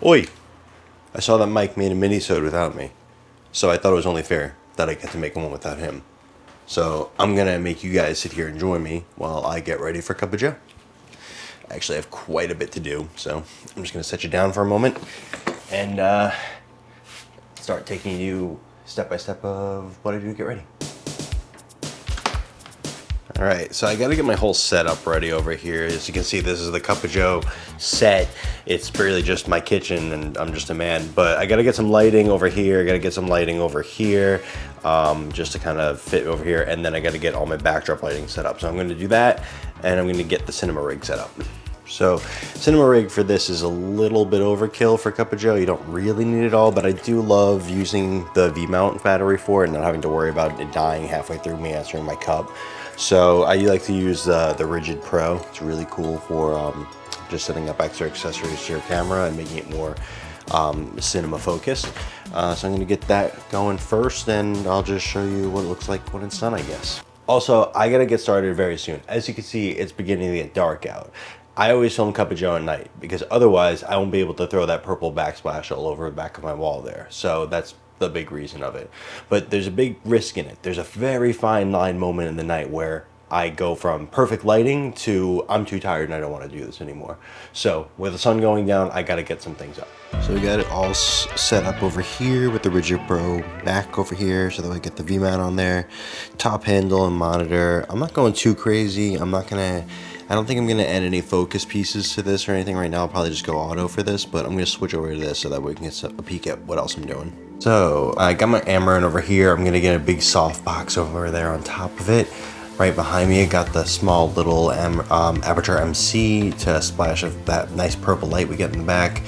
Oi! I saw that Mike made a Minisode without me, so I thought it was only fair that I get to make one without him. So I'm gonna make you guys sit here and join me while I get ready for Cup of Joe. I actually have quite a bit to do, so I'm just gonna set you down for a moment and start taking you step by step of what I do to get ready. All right, so I gotta get my whole setup ready over here. As you can see, this is the Cup of Joe set. It's really just my kitchen and I'm just a man, but I gotta get some lighting over here. I gotta get some lighting over here, just to kind of fit over here. And then I gotta get all my backdrop lighting set up. So I'm gonna do that and I'm gonna get the cinema rig set up. So cinema rig for this is a little bit overkill for Cup of Joe. You don't really need it all, but I do love using the V-mount battery for it and not having to worry about it dying halfway through me answering my cup. So I like to use the Rigid Pro. It's really cool for just setting up extra accessories to your camera and making it more cinema focused. So I'm gonna get that going first and I'll just show you what it looks like when it's done, I guess. Also, I gotta get started very soon. As you can see, it's beginning to get dark out. I always film Cup of Joe at night because otherwise I won't be able to throw that purple backsplash all over the back of my wall there. So that's the big reason of it. But there's a big risk in it. There's a very fine line moment in the night where I go from perfect lighting to I'm too tired and I don't want to do this anymore. So with the sun going down, I got to get some things up. So we got it all set up over here with the Rigid Pro back over here so that I get the V-mount on there, top handle and monitor. I'm not going too crazy. I don't think I'm going to add any focus pieces to this or anything right now. I'll probably just go auto for this, but I'm going to switch over to this so that we can get a peek at what else I'm doing. So I got my Amaran over here. I'm going to get a big soft box over there on top of it. Right behind me, I got the small little Aperture MC to splash of that nice purple light we get in the back.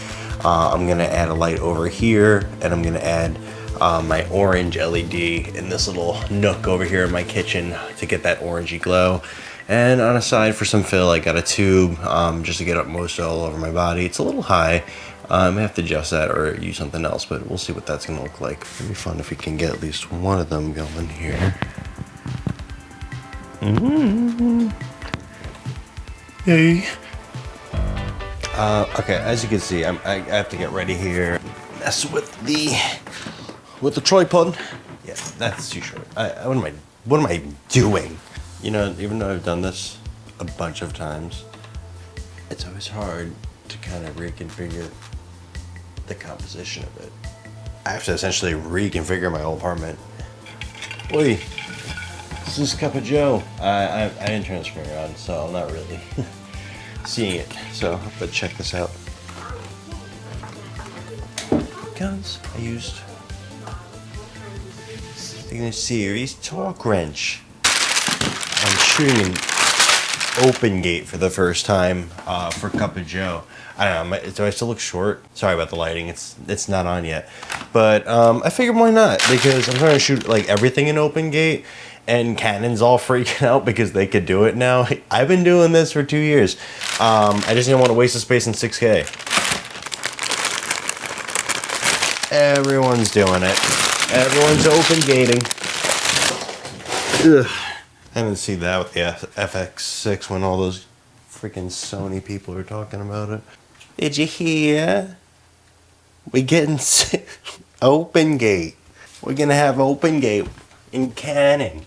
I'm going to add a light over here, and I'm going to add my orange LED in this little nook over here in my kitchen to get that orangey glow. And on a side for some fill, I got a tube just to get up most all over my body. It's a little high. I may have to adjust that or use something else, but we'll see what that's going to look like. It'll be fun if we can get at least one of them going here. Hey. Okay, as you can see, I have to get ready here. Mess with the tripod. Yeah, that's too short. What am I doing? You know, even though I've done this a bunch of times, it's always hard to kind of reconfigure the composition of it. I have to essentially reconfigure my whole apartment. Oi, this is Cup of Joe. I didn't turn the screen on, so I'm not really seeing it. So I'll have to check this out. Because I used Signature Series torque wrench. I'm shooting an open gate for the first time for Cup of Joe. I don't know, do I still look short? Sorry about the lighting, it's not on yet. But I figured why not, because I'm trying to shoot like everything in open gate and Canon's all freaking out because they could do it now. I've been doing this for 2 years. I just didn't want to waste the space in 6K. Everyone's doing it. Everyone's open gating. Ugh. I didn't see that with the FX6 when all those freaking Sony people were talking about it. Did you hear? We getting open gate. We're gonna have open gate in Canon.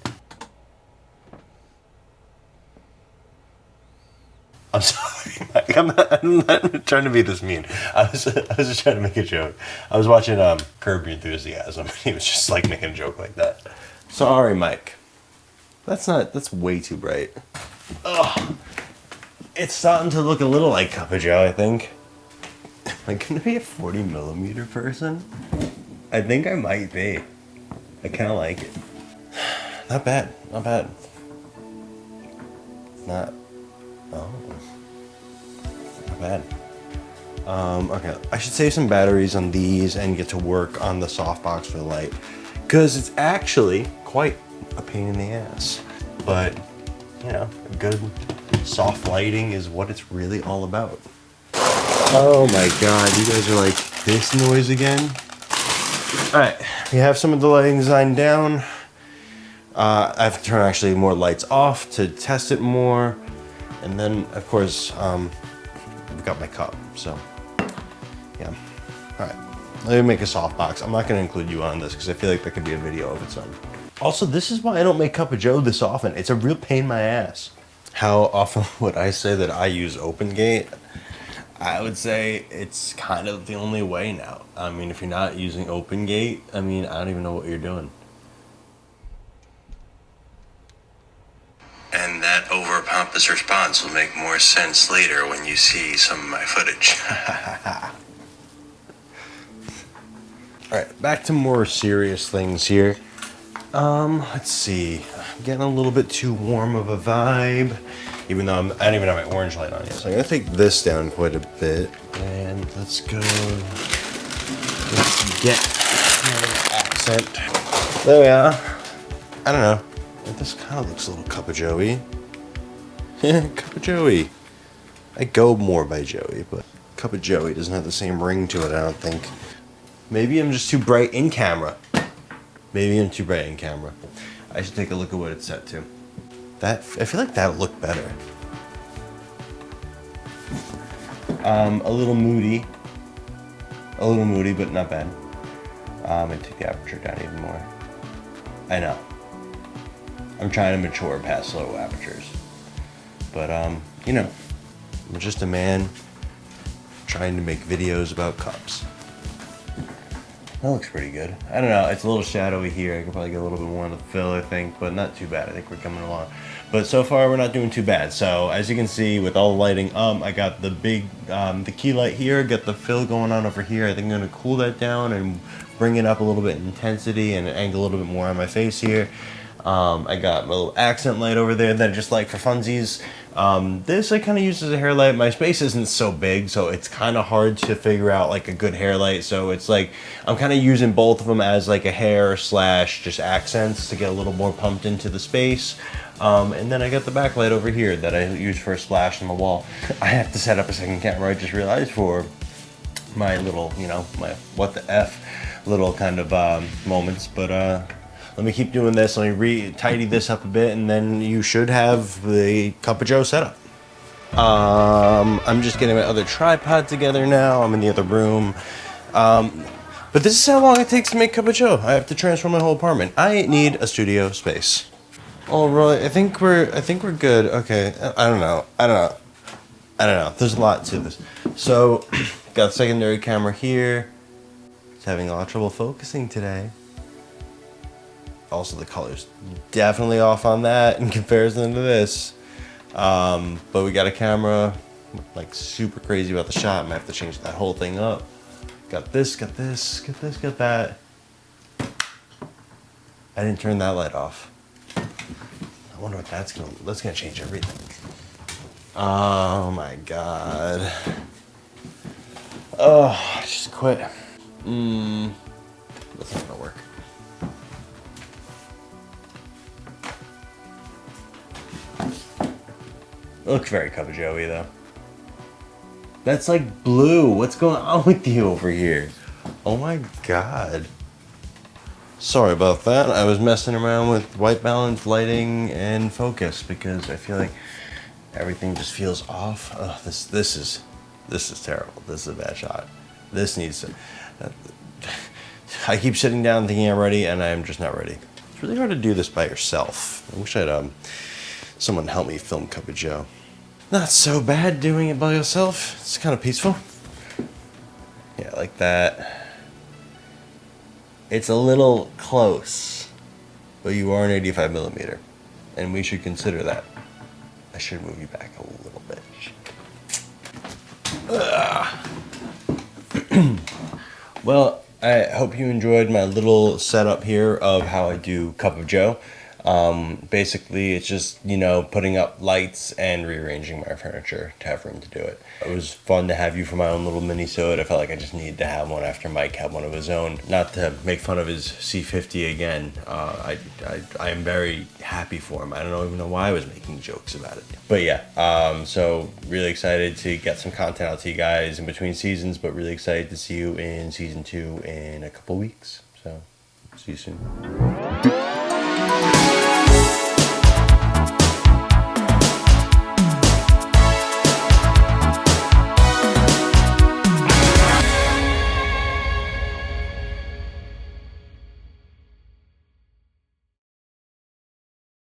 I'm sorry, Mike. I'm not trying to be this mean. I was just trying to make a joke. I was watching Curb Your Enthusiasm, and he was just like making a joke like that. Sorry, Mike. That's way too bright. Ugh. It's starting to look a little like Cup of Joe, I think. Am I gonna be a 40mm person? I think I might be. I kinda like it. Not bad, not bad. Not bad. Okay, I should save some batteries on these and get to work on the softbox for the light. Because it's actually quite a pain in the ass. But, you know, good soft lighting is what it's really all about. Oh my god, you guys are like, this noise again? Alright, we have some of the lighting design down. I have to turn actually more lights off to test it more. And then, of course, I've got my cup, so yeah. All right, let me make a softbox. I'm not gonna include you on this because I feel like that could be a video of its own. Also, this is why I don't make Cup of Joe this often. It's a real pain in my ass. How often would I say that I use OpenGate? I would say it's kind of the only way now. I mean, if you're not using OpenGate, I mean, I don't even know what you're doing. And that over-pompous response will make more sense later when you see some of my footage. Alright, back to more serious things here. Let's see. I'm getting a little bit too warm of a vibe. Even though I don't even have my orange light on yet. So I'm gonna take this down quite a bit. And let's go. Let's get my accent. There we are. I don't know. This kind of looks a little Cup of Joey. Cup of Joey. I go more by Joey, but Cup of Joey doesn't have the same ring to it, I don't think. Maybe I'm just too bright in camera. Maybe I'm too bright in camera. I should take a look at what it's set to. I feel like that would look better. A little moody, but not bad. And take the aperture down even more. I know. I'm trying to mature past low apertures. But, you know, I'm just a man trying to make videos about cups. That looks pretty good. I don't know, it's a little shadowy here. I could probably get a little bit more on the fill, I think, but not too bad. I think we're coming along. But so far, we're not doing too bad. So, as you can see, with all the lighting, I got the big, the key light here, got the fill going on over here. I think I'm gonna cool that down and bring it up a little bit in intensity and angle a little bit more on my face here. I got my little accent light over there that I just like for funsies. This I kind of use as a hair light. My space isn't so big, so it's kind of hard to figure out like a good hair light. So it's like I'm kind of using both of them as like a hair slash just accents to get a little more pumped into the space. And then I got the backlight over here that I use for a splash on the wall. I have to set up a second camera, I just realized, for my little, you know, my what the F little kind of moments. But let me keep doing this. Let me tidy this up a bit, and then you should have the Cup of Joe setup. I'm just getting my other tripod together now. I'm in the other room. But this is how long it takes to make Cup of Joe. I have to transform my whole apartment. I need a studio space. All right, I think we're good. Okay, I don't know. There's a lot to this. So, got a secondary camera here. It's having a lot of trouble focusing today. Also, the color's definitely off on that in comparison to this. But we got a camera, like super crazy about the shot. Might have to change that whole thing up. Got this, got that. I didn't turn that light off. I wonder what that's gonna change everything. Oh my God. Oh, I just quit. That's not gonna work. It looks very Cup of Joey though. That's like blue. What's going on with you over here? Oh my God. Sorry about that. I was messing around with white balance, lighting, and focus because I feel like everything just feels off. Oh, this is terrible. This is a bad shot. This needs to. I keep sitting down thinking I'm ready, and I'm just not ready. It's really hard to do this by yourself. I wish I'd someone help me film Cup of Joe. Not so bad doing it by yourself. It's kind of peaceful. Yeah, like that. It's a little close, but you are an 85 millimeter, and we should consider that. I should move you back a little bit. Well, I hope you enjoyed my little setup here of how I do Cup of Joe. Basically, it's just, you know, putting up lights and rearranging my furniture to have room to do it. It was fun to have you for my own little Minisode. I felt like I just needed to have one after Mike had one of his own. Not to make fun of his C50 again. I am very happy for him. I don't even know why I was making jokes about it. But yeah, so really excited to get some content out to you guys in between seasons, but really excited to see you in season 2 in a couple weeks. So, see you soon.